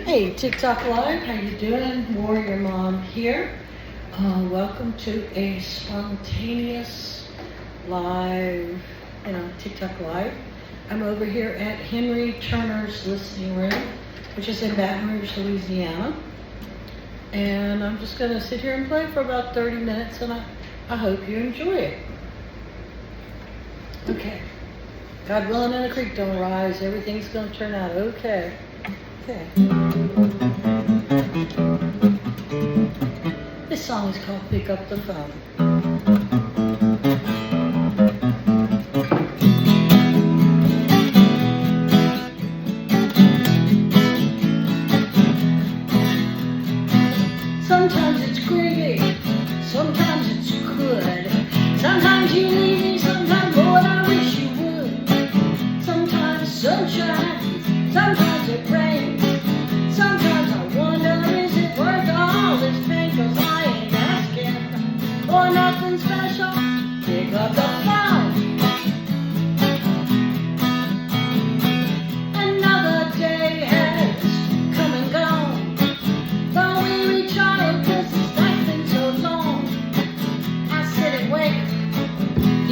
Hey, TikTok Live, how you doing? Warrior Mom here. Welcome to a spontaneous live, TikTok Live. I'm over here at Henry Turner's listening room, which is in Baton Rouge, Louisiana. And I'm just going to sit here and play for about 30 minutes, and I hope you enjoy it. Okay. God willing and the creek don't rise, everything's going to turn out okay. This song is called Pick Up the Phone. Sometimes it's gravy, sometimes it's good. Sometimes you leave me, sometimes, Lord, I wish you would. Sometimes sunshine, sometimes it rains. Sometimes I wonder, is it worth all this pain? 'Cause I ain't asking for nothing special. Pick up the phone. Another day has come and gone. Though we reach out, 'cause this life's been so long. I sit and wait,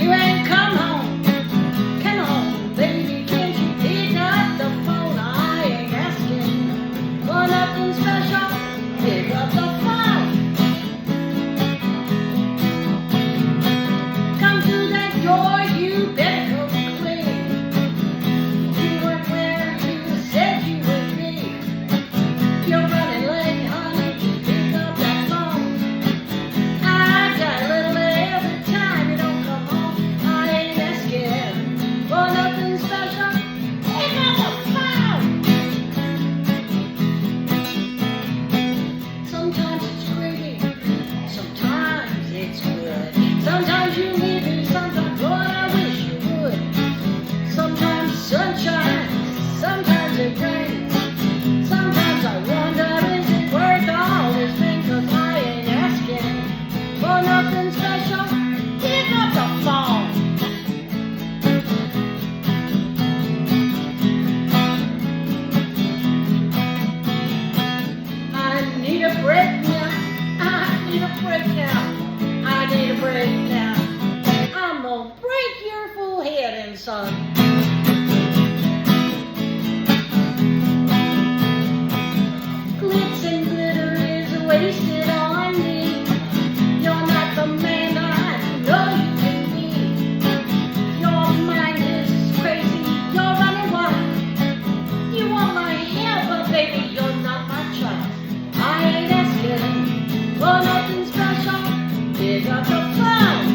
you ain't come home. Come on, baby, can't you pick up the phone? I ain't asking for nothing special. Pick up the phone. Come through that door, you better go clean. You weren't where you said you would be. You're running late, honey, just pick up that phone. I got a little every time you don't come home. I ain't asking for nothing special. Pick up the phone. Sometimes it's gravy, sometimes it's good. Sometimes you leave me, sometimes, Lord, I wish you would. Sometimes sunshine, sometimes it rains. Sometimes I wonder, is it worth all this pain? 'Cause I ain't asking for nothing special. Pick up the phone. I need a break now. I need a break now. I need a break now. I'm gonna break your full head in, son. Glitz and glitter is wasted on me. You're not the man I know you can be. Your mind is crazy, you're running wild. You want my hair, but baby, you're not my child. I ain't asking for nothing special. Pick up the phone.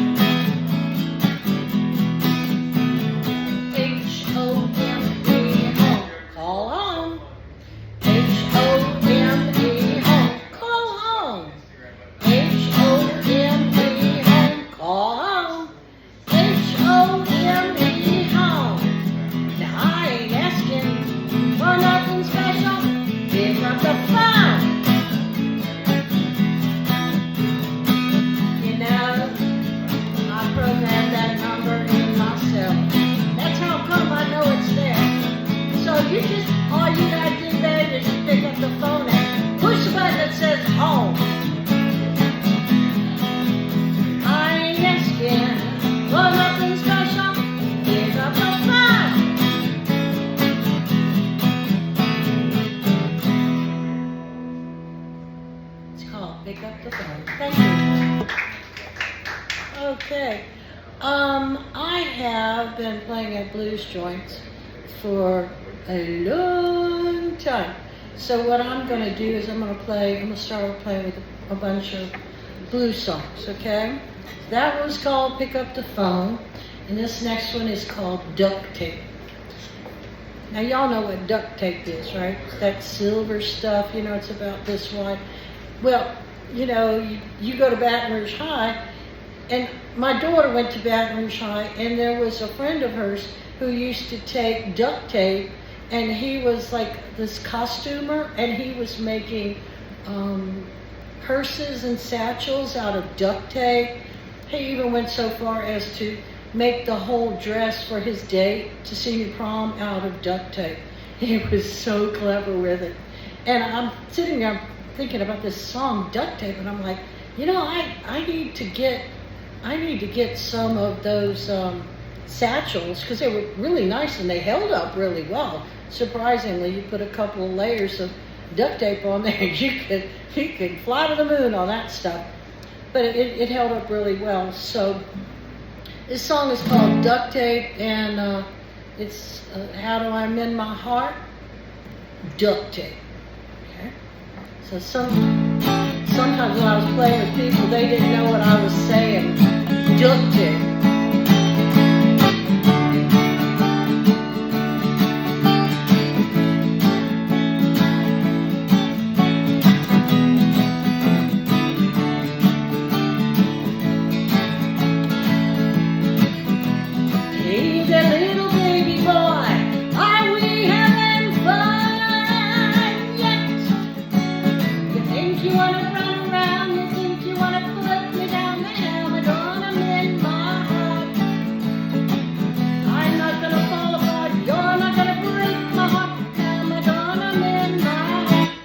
H-O-M-E home. Call home. H-O-M-E home. Call home. H-O-M-E home. Call home. H-O-M-E home. Now I ain't asking for nothing special. Pick up the phone. You know, I programmed that number in myself. That's how come I know it's there. So you just, all you gotta do, babe, is just pick up the phone and push the button that says home. I ain't asking for nothing special. Pick up the phone. It's called Pick Up the Phone. Thank you. Okay. I have been playing at blues joints for a long time. So what I'm going to do is I'm going to start playing with a bunch of blues songs, okay? That was called Pick Up the Phone, and this next one is called Duct Tape. Now y'all know what duct tape is, right? That silver stuff, it's about this wide. Well, you go to Baton Rouge High, and my daughter went to Baton Rouge High, and there was a friend of hers who used to take duct tape, and he was like this costumer, and he was making purses and satchels out of duct tape. He even went so far as to make the whole dress for his date to senior prom out of duct tape. He was so clever with it. And I'm sitting there thinking about this song, Duct Tape, and I'm like, you know, I need to get some of those satchels, because they were really nice and they held up really well. Surprisingly, you put a couple of layers of duct tape on there, and you could fly to the moon on that stuff. But it held up really well. So this song is called Duct Tape, and it's how do I mend my heart? Duct tape. Okay. So sometimes when I was playing with people, they didn't know what I was saying. Duct tape.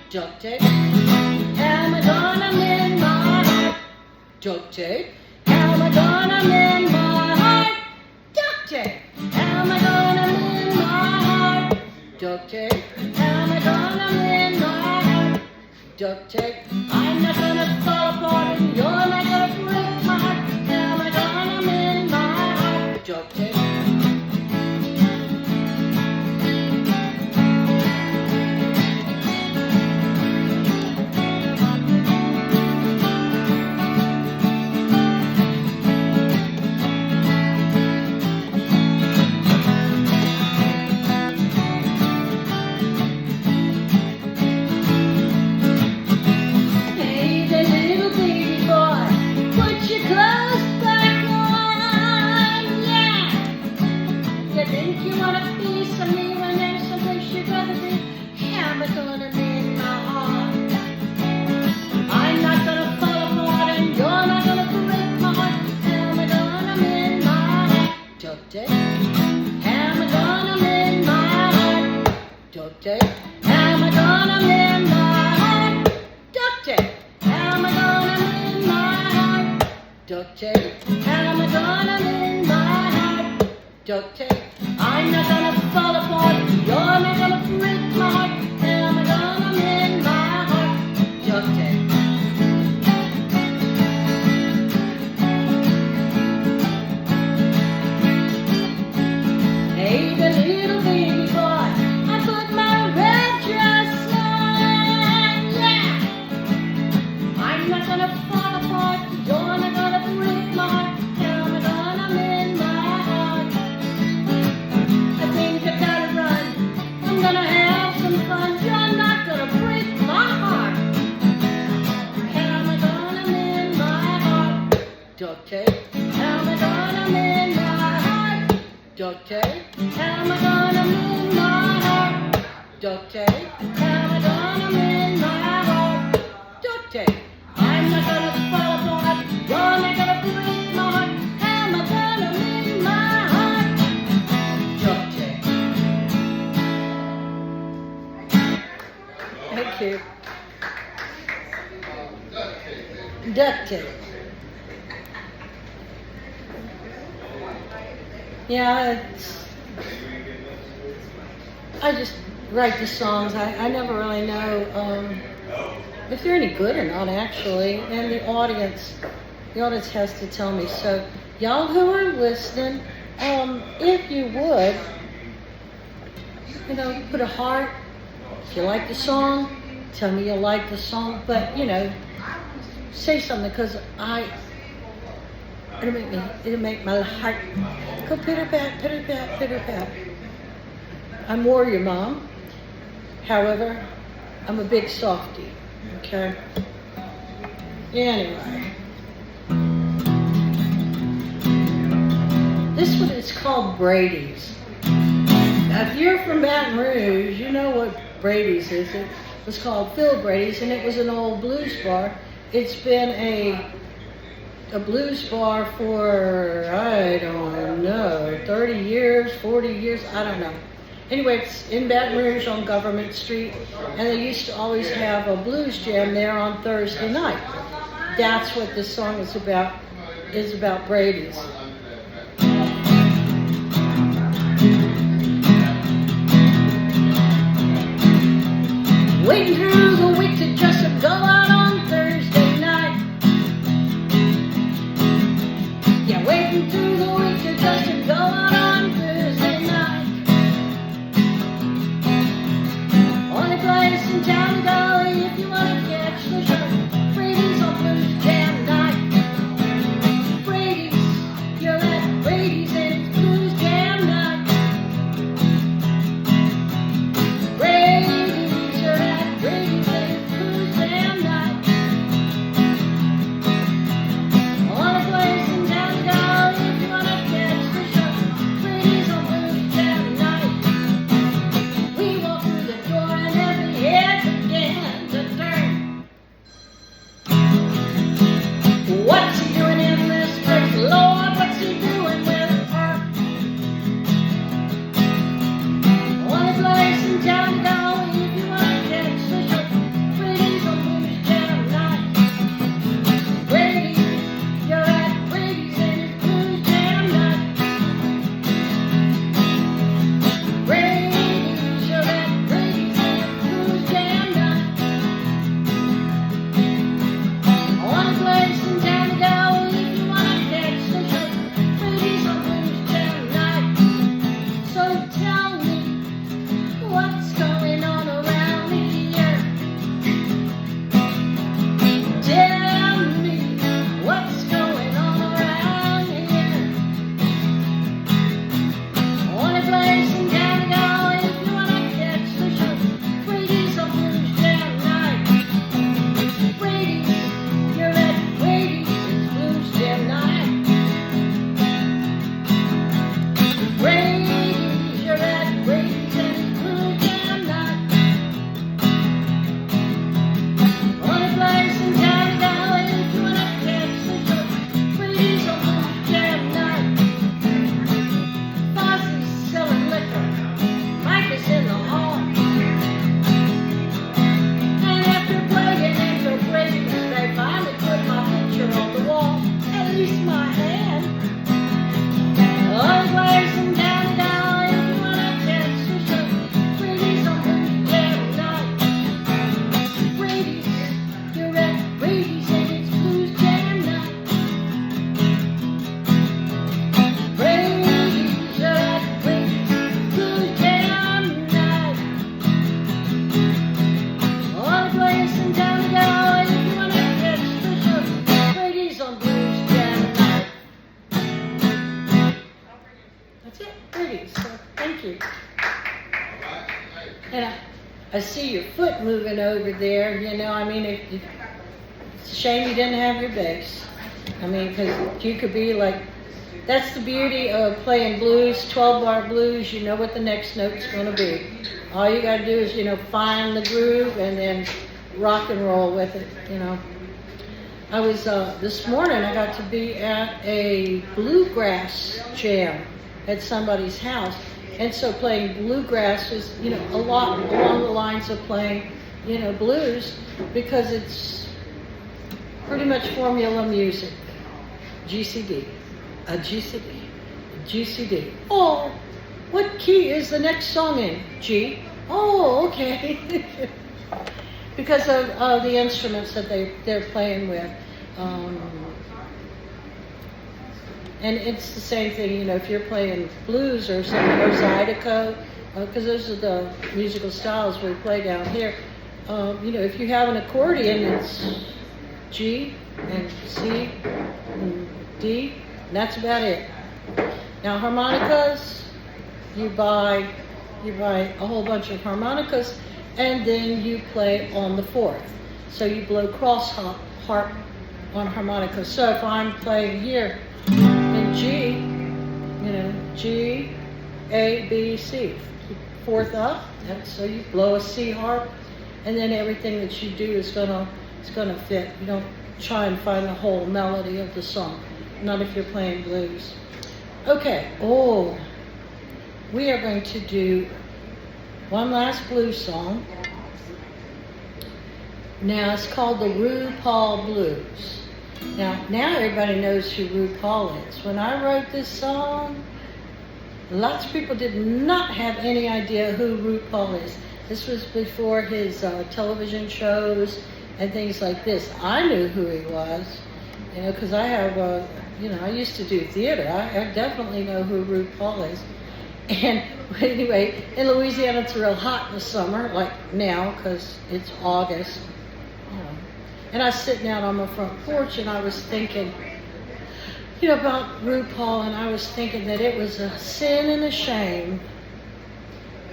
Duct tape, am I gonna mend my heart? Duct tape, am I gonna mend my heart? Duct tape, am I gonna mend my heart? Duct tape, am I gonna mend my heart? Duct tape, I'm not gonna fall apart and you're not gonna break my heart. Am I gonna mend my heart? Duct tape. Duct tape, am I gonna mend my heart? Duct tape, am I gonna mend my heart? Duct tape, am I gonna mend my heart? Duct tape, am I gonna mend my heart? Duct tape, I'm not gonna fall apart, you're not gonna break my heart. Am I gonna mend my heart? Duct tape. Hey, the little baby boy, I put my red dress on, yeah. I'm not gonna fall apart, you're not gonna break my heart. Am I gonna mend my heart? I think I gotta run, I'm gonna have some fun. You're not gonna break my heart. Am I gonna mend my heart? Duct tape. Am I gonna mend my heart? Duct tape. Am I gonna mend my heart? Duct tape. Am I gonna mend my heart? Duct tape. I'm not gonna fall apart. You're not gonna break my heart. Am I gonna mend my heart? Duct tape. Thank you. Duct tape. Yeah, I just write the songs. I never really know if they're any good or not, actually. And the audience has to tell me. So, y'all who are listening, if you would, put a heart. If you like the song, tell me you like the song. But say something, because it'll make my heart go pitter pat, pitter pat, pitter pat. I'm Warrior Mom. However, I'm a big softie. Okay. Anyway, this one is called Brady's. Now, if you're from Baton Rouge, you know what Brady's is. It was called Phil Brady's, and it was an old blues bar. It's been a blues bar for, I don't know, 30 years, 40 years, I don't know. Anyway, it's in Baton Rouge on Government Street, and they used to always have a blues jam there on Thursday night. That's what this song is about Brady's. Waiting through the week to just go out on Thursday night. Yeah, waiting through the week to just go out on Thursday night. Only place in town to go if you want to catch the show. Brady's on Blues Jam night. Brady's, you're at Brady's and it's Blues Jam night. Brady's, you're at Brady's and it's Blues Jam night. Only place in town to go if you want to catch the show. Brady's on Blues Jam night. We walk through the door and every head began to turn. What's he doing in this place, Lord? What's he doing with her? Only place in town to go if you want to catch the show. Brady's on Blues Jam night. Brady's, you're at Brady's and it's Blues Jam night. Brady's, you're at Brady's and it's Blues Jam night. Only place in town to go if you want to catch the show. Brady's on Blues Jam night. So tell me what's going on around here. Tell me what's going on around here. Only place in town to go if you want to catch the show. Brady's on Blues Jam night. Brady's, you're at Brady's, it's Blues Jam night. Brady's, you're at Brady's and it's Blues Jam night. Only place in town to go if you want to catch the show. Brady's on Blues Jam night. Fozzie's selling liquor. Mike is in the hall. And after playing Angel Brady's, they finally put my picture on the wall. At least my hand. Only place in town to go if you want to catch the show. Brady's on Blues Jam night. Brady's, you're at Brady's and it's Blues Jam night. Brady's, you're at Brady's, Blues Jam night. Only place in town to go if you want to catch the show. Brady's on Blues Jam night. That's it, Brady's. So, thank you. And I see your foot moving over there. You know, I mean, it's a shame you didn't have your bass. I mean, because you could be like, that's the beauty of playing blues, 12-bar blues. You know what the next note's going to be. All you got to do is, you know, find the groove and then rock and roll with it, you know. I was, this morning, I got to be at a bluegrass jam at somebody's house. And so playing bluegrass is, you know, a lot along the lines of playing, you know, blues, because it's pretty much formula music. GCD, a GCD, GCD. Oh, what key is the next song in? G. Oh, okay. Because of the instruments that they're playing with. And it's the same thing, you know, if you're playing blues or something, or Zydeco, because those are the musical styles we play down here. You know, if you have an accordion, it's G and C and D, and that's about it. Now harmonicas, you buy a whole bunch of harmonicas, and then you play on the fourth. So you blow cross harp on harmonica. So if I'm playing here in G, you know, G, A, B, C, fourth up, so you blow a C harp, and then everything that you do is gonna fit. You don't try and find the whole melody of the song, not if you're playing blues. Okay, we are going to do one last blues song. Now it's called the RuPaul Blues. Now everybody knows who RuPaul is. When I wrote this song, lots of people did not have any idea who RuPaul is. This was before his television shows and things like this. I knew who he was, because I have, I used to do theater. I definitely know who RuPaul is. And anyway, in Louisiana, it's real hot in the summer, like now, because it's August. And I was sitting out on my front porch, and I was thinking, about RuPaul, and I was thinking that it was a sin and a shame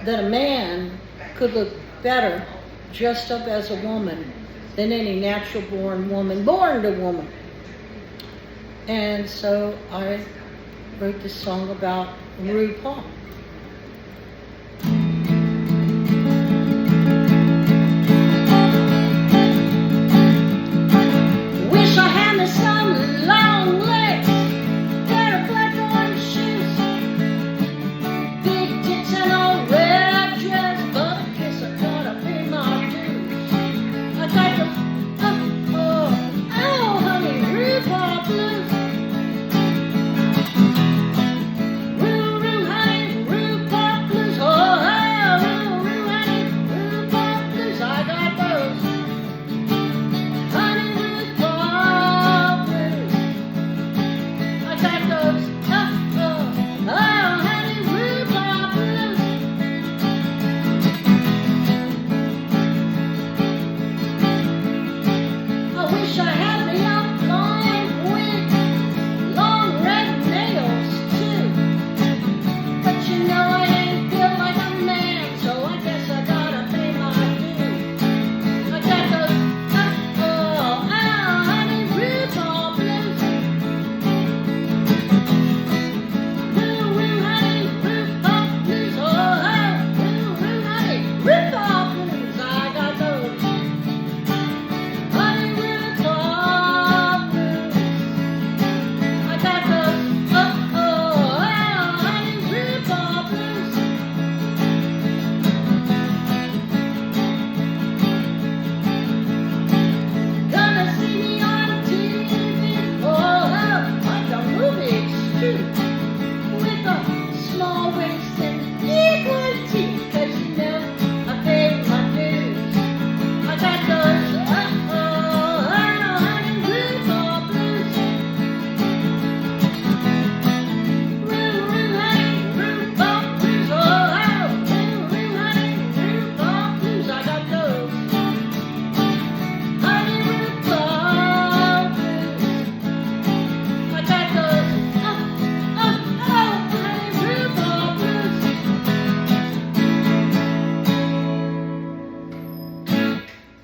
that a man could look better dressed up as a woman than any natural-born woman, born to woman. And so I wrote this song about RuPaul. Wish I had me some long legs, pair of black orange shoes, big tits and a red dress, but I guess I gotta pay my dues. I got the, oh, honey, RuPaul blues.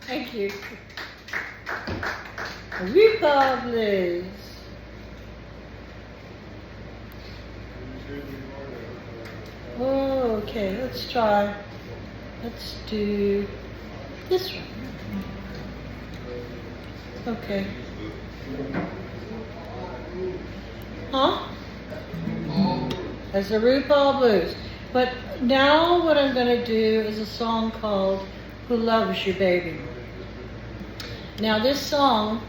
Thank you. RuPaul Blues. Oh, okay, let's try. Let's do this one. Okay. Huh? That's the RuPaul Blues. But now what I'm going to do is a song called Who Loves You, Baby. Now this song,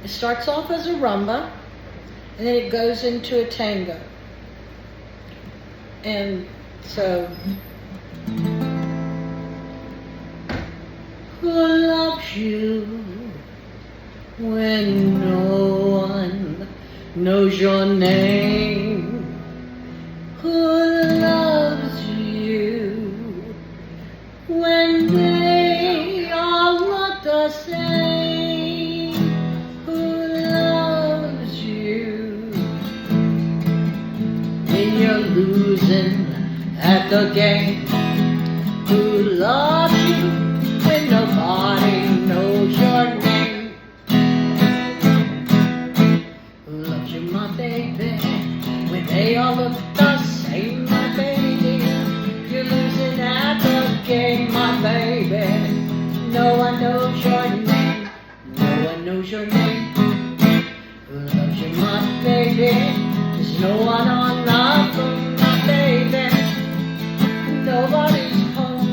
it starts off as a rumba, and then it goes into a tango. And so, who loves you when no one knows your name? Who loves you when they all look the same? Who loves you when you're losing at the game? Who loves you when nobody knows your name? Who loves you, my baby, when they all look the same, my baby? You're losing at the game, my baby. No one knows your name. No one knows your name. Who loves you, my baby? There's no one on the phone, my baby. Nobody's home.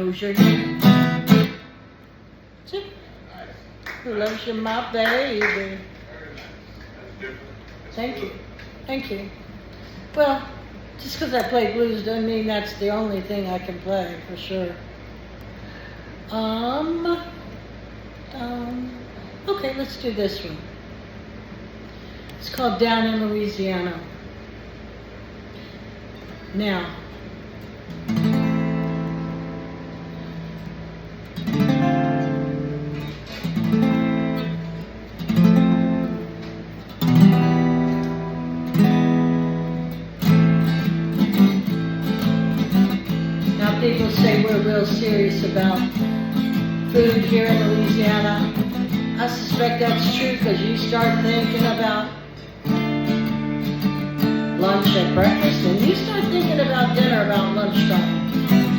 knows your name. That's it. Who loves you, my baby? Thank you. Thank you. Well, just because I play blues doesn't mean that's the only thing I can play, for sure. Okay, let's do this one. It's called Down in Louisiana. Now, people say we're real serious about food here in Louisiana. I suspect that's true because you start thinking about lunch and breakfast and you start thinking about dinner about lunchtime.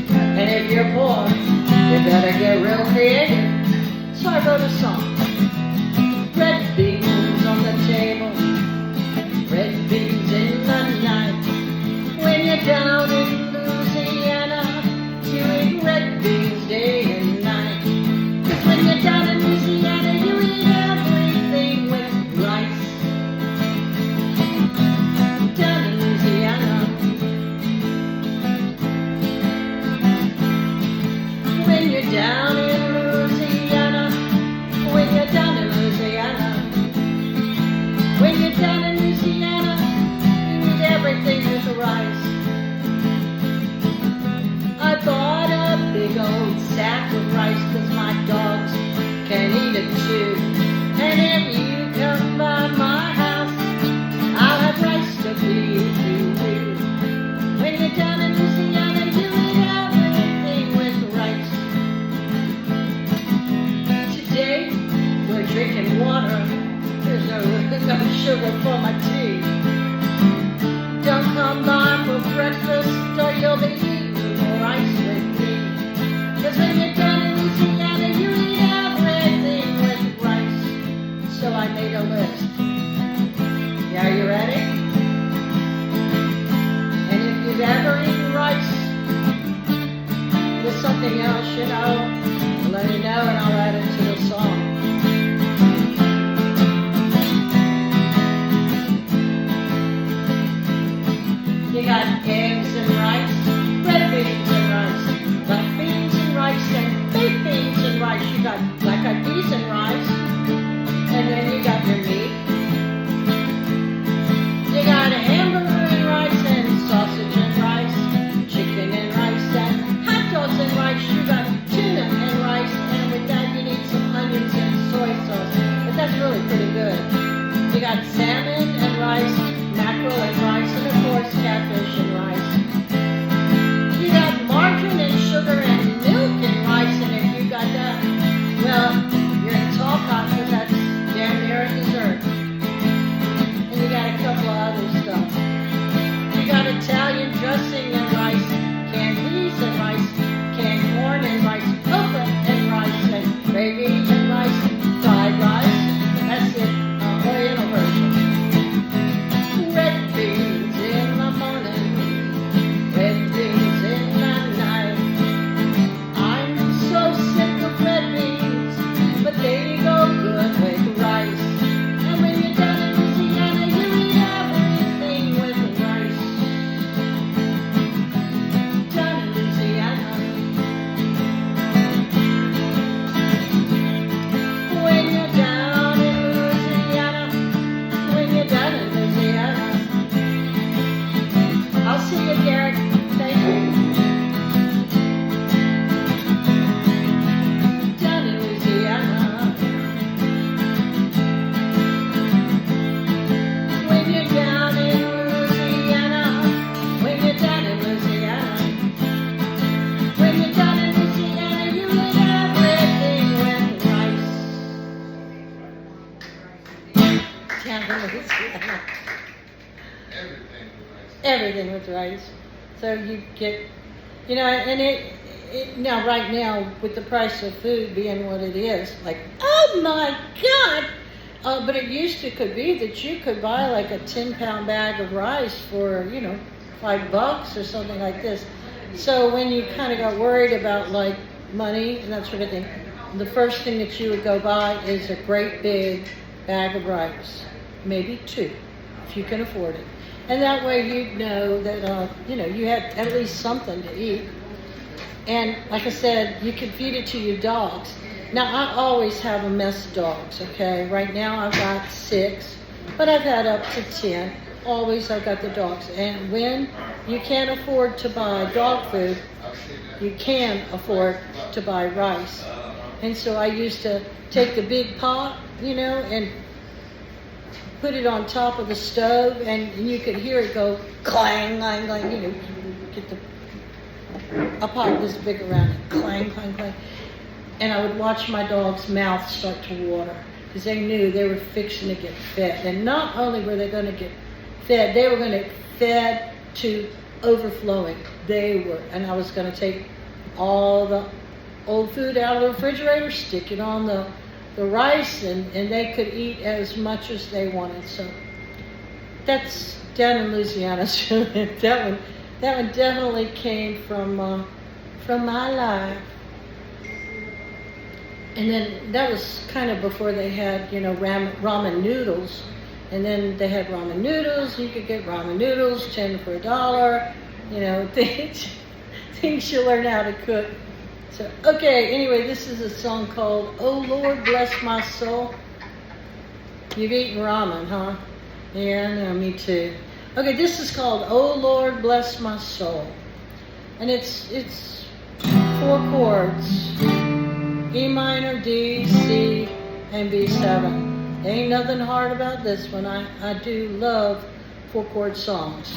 And if you're poor, you better get real creative. So I wrote a song. Red beans on the table, red beans in the night. When you're down in Louisiana, you eat red beans day and night. 'Cause when you're down in Louisiana, you eat everything with rice. Down in Louisiana. When you're down in Louisiana. When you're down in Louisiana. When you're down in Louisiana, you eat everything with rice. I bought a big old sack of rice 'cause my dogs can eat it too. And if you come by my house, I'll have rice to feed you. When you're down in Louisiana, you eat everything with rice. Today, we're drinking water. There's no sugar for my tea. Don't come by for breakfast or you'll be eating rice with me. 'Cause when you're down in Louisiana, you eat everything with rice. So I made a list. Yeah, are you ready? And if you've ever eaten rice with something else, you know, let me know and I'll add it to the song. You got eggs and rice, red beans and rice, black beans and rice, and baked beans and rice. You got black-eyed peas and rice, and then you got your meat. You got a hamburger and rice, and sausage and rice, chicken and rice, and hot dogs and rice. You got tuna and rice, and with that you need some onions and soy sauce. But that's really pretty good. You got salmon and rice, mackerel and rice, and of course catfish and rice. You got margarine and sugar and milk and rice, and if you got that, well, you're in tall cotton because that's damn near a dessert. And you got a couple of other stuff. You got Italian dressing and rice, canned peas and rice, canned corn and rice, okra and rice, and gravy and rice, fried rice. That's it, Oriental version. Red beans in the morning, red beans in the night. I'm so sick of red beans, but they go good with rice. And when you're down in Louisiana, you eat everything with rice. Down in Louisiana. When you're down in Louisiana, when you're down in Louisiana. I'll see you, Garrett. Thank you. Down in Louisiana. When you're down in Louisiana. When you're down in Louisiana. When you're down in Louisiana, you eat everything with rice. Down in Louisiana. Everything with rice. So you get, you know, and it now right now with the price of food being what it is, like, oh my God! But it used to could be that you could buy like a 10-pound bag of rice for, you know, $5 or something like this. So when you kind of got worried about like money and that sort of thing, the first thing that you would go buy is a great big bag of rice, maybe 2, if you can afford it. And that way you'd know that, you had at least something to eat. And like I said, you can feed it to your dogs. Now, I always have a mess of dogs, okay? Right now I've got 6, but I've had up to 10. Always I've got the dogs. And when you can't afford to buy dog food, you can afford to buy rice. And so I used to take the big pot, and put it on top of the stove, and you could hear it go clang, clang, clang, get a pot this big around it, clang, clang, clang. And I would watch my dog's mouth start to water, because they knew they were fixing to get fed. And not only were they going to get fed, they were going to get fed to overflowing. And I was going to take all the old food out of the refrigerator, stick it on the rice, and they could eat as much as they wanted. So that's down in Louisiana. So that one definitely came from my life. And then that was kind of before they had, ramen noodles. And then they had ramen noodles. You could get ramen noodles, 10 for $1. Things you learn how to cook. So, okay, anyway, this is a song called "Oh Lord Bless My Soul." You've eaten ramen, huh? Yeah, I know, me too. Okay, this is called "Oh Lord Bless My Soul." And it's 4 chords. E minor, D, C, and B7. There ain't nothing hard about this one. I do love 4-chord songs.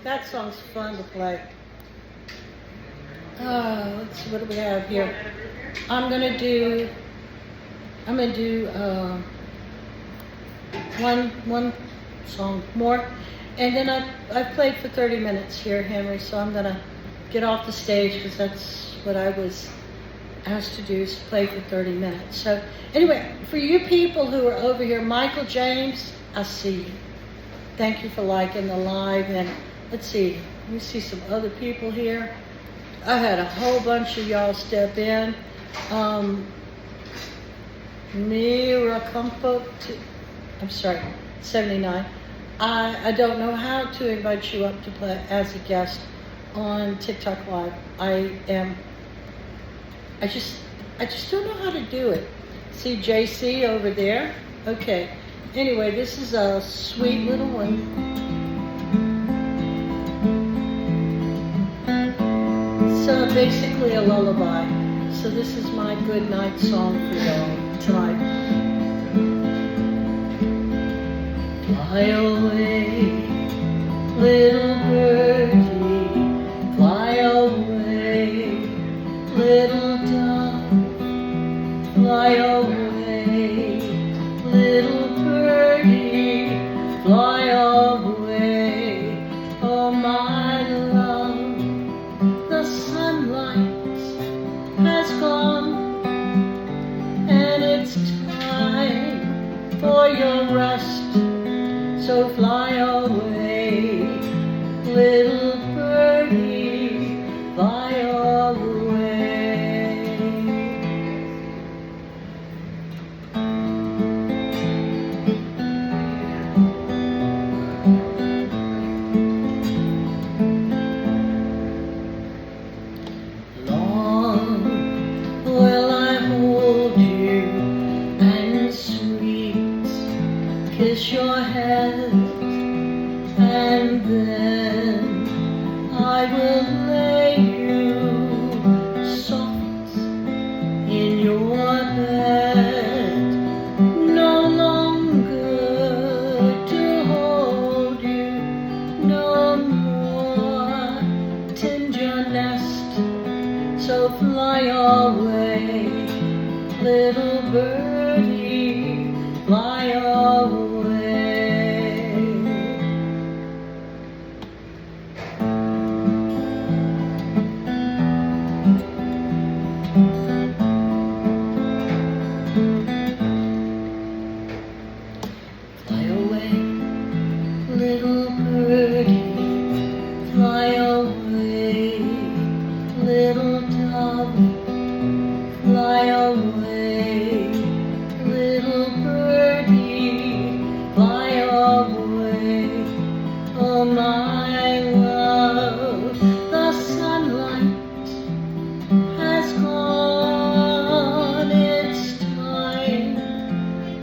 That song's fun to play. Let's see, what do we have here? I'm gonna do one song more, and then I've played for 30 minutes here, Henry. So I'm gonna get off the stage, because that's what I was asked to do, is play for 30 minutes. So anyway, for you people who are over here, Michael James, I see you. Thank you for liking the live. And let's see, let me see some other people here. I had a whole bunch of y'all step in. Mira Compo, I'm sorry, 79. I don't know how to invite you up to play as a guest on TikTok Live. I just don't know how to do it. See JC over there? Okay. Anyway, this is a sweet little one. So basically a lullaby. So this is my good night song for y'all tonight. Fly away, little birdie, fly away, little dove, fly away, little birdie, fly away, oh my love, the sunlight has gone, and it's time for your rest. So fly away, little birdie, fly away. Long will I hold you and sweet kiss your head, and then I will lay you soft in your bed, no longer to hold you, no more tend your nest. So fly away, little birdie, fly away. Fly away, little birdie, fly away, little dove, fly away, little birdie, fly away, oh my love, the sunlight has gone, it's time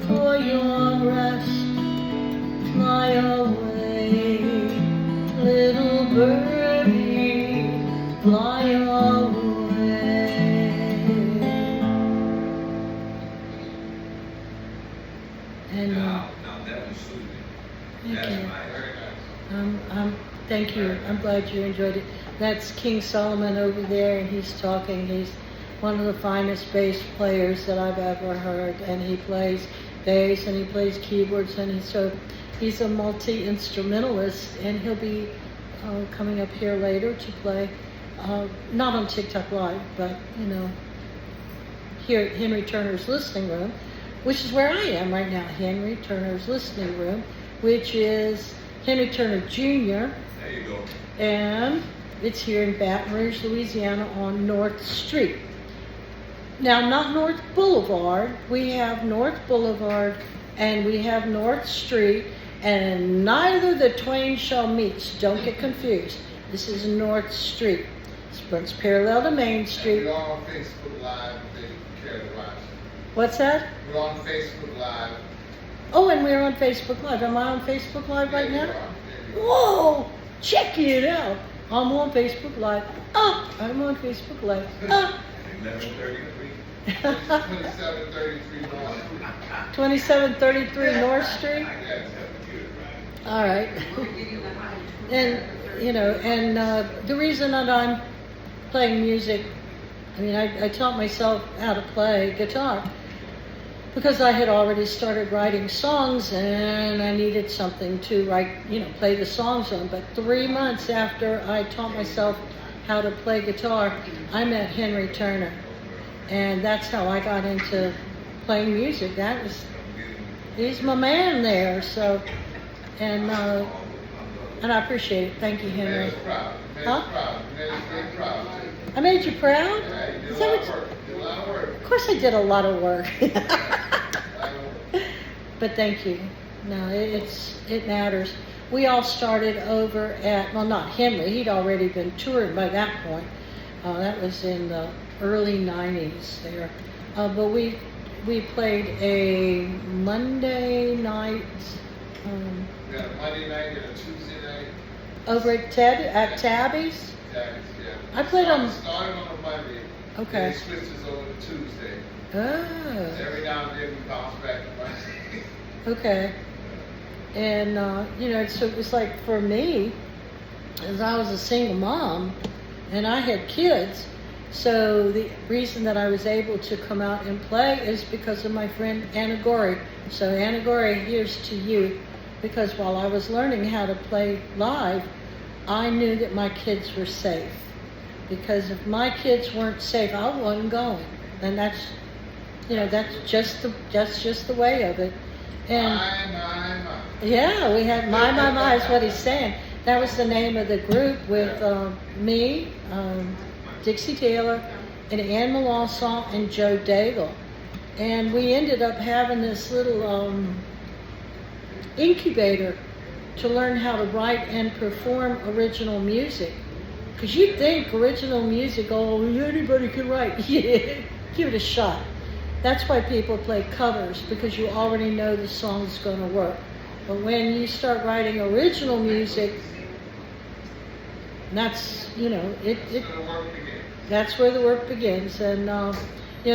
for your rest. Fly away, little birdie, fly away. And Now that was soothing. That's my thank you. I'm glad you enjoyed it. That's King Solomon over there, and he's talking. He's one of the finest bass players that I've ever heard, and he plays bass and he plays keyboards, and he's a multi-instrumentalist, and he'll be coming up here later to play, not on TikTok Live, but here at Henry Turner's Listening Room, which is where I am right now, Henry Turner's Listening Room, which is Henry Turner Jr. There you go. And it's here in Baton Rouge, Louisiana on North Street. Now, not North Boulevard. We have North Boulevard and we have North Street, and neither the twain shall meet. Don't get confused. This is North Street. It runs parallel to Main Street. We're on Facebook Live if they care to watch. What's that? We're on Facebook Live. Oh, and we're on Facebook Live. Am I on Facebook Live right now? Yeah. Whoa! Check it out. I'm on Facebook Live. I'm on Facebook Live. 11:33. 2733 North. 2733 North Street. All right. And the reason that I'm playing music, I taught myself how to play guitar because I had already started writing songs and I needed something to play the songs on. But 3 months after I taught myself how to play guitar, I met Henry Turner. And that's how I got into playing music. He's my man there. So, and I appreciate it. Thank you, Henry. Proud. Huh? Proud. Proud. I made you proud? Yeah, you Is did that a lot of work. You did a lot of work. Of course I did a lot of work. A lot of work. But thank you. No, it matters. we all started over at, well, not Henley, he'd already been touring by that point. That was in the early 90s there. But we played a Monday night, We had a Monday night and a Tuesday night. over at Tabby's. Yeah. I played on. Started on a Monday. Okay. Then it switches over to Tuesday. Oh. Every now and then we bounce back to Monday. Okay. And, so it was like for me, as I was a single mom and I had kids, so the reason that I was able to come out and play is because of my friend Anna Gorey. So Anna Gorey, here's to you, because while I was learning how to play live, I knew that my kids were safe. Because if my kids weren't safe, I wasn't going. And that's just the way of it. And My. yeah, we had my is what he's saying. That was the name of the group with me, Dixie Taylor, and Ann Melanson and Joe Daigle. And we ended up having this little incubator to learn how to write and perform original music. Because you'd think original music, anybody can write. Yeah, give it a shot. That's why people play covers, because you already know the song's going to work. But when you start writing original music, that's, that's where the work begins. And,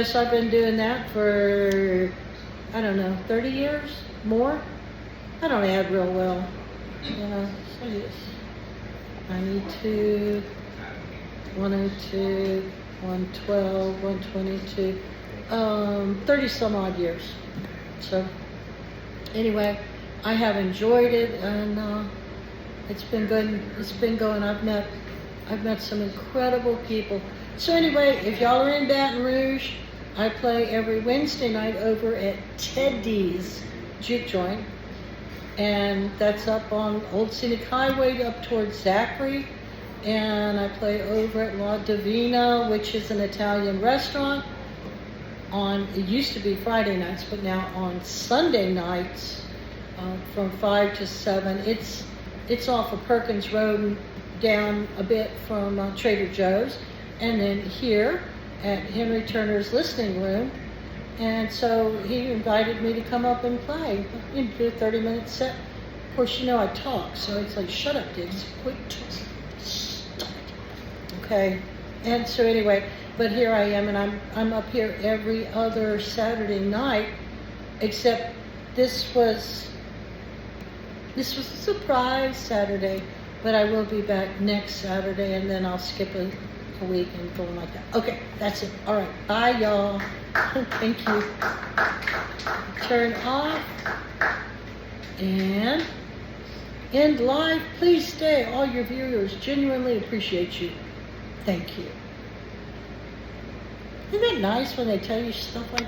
so I've been doing that for, 30 years, more. I don't add real well. So yes. 92, 102, 112, 122, 30 some odd years. So anyway, I have enjoyed it, and it's been good. It's been going. I've met some incredible people. So anyway, if y'all are in Baton Rouge, I play every Wednesday night over at Teddy's Juke Joint. And that's up on Old Scenic Highway up towards Zachary. And I play over at La Divina, which is an Italian restaurant. It used to be Friday nights, but now on Sunday nights from 5 to 7. It's off of Perkins Road down a bit from Trader Joe's. And then here at Henry Turner's Listening Room. And so he invited me to come up and play. Do a 30-minute set. Of course, I talk, so it's like, shut up, Diggs. Quit talking. Stop it. Okay. And so anyway, but here I am, and I'm up here every other Saturday night, except this was a surprise Saturday, but I will be back next Saturday, and then I'll skip a week and go like that. Okay, that's it. All right. Bye, y'all. Thank you. Turn off and end live. Please stay. All your viewers genuinely appreciate you. Thank you. Isn't that nice when they tell you stuff like that?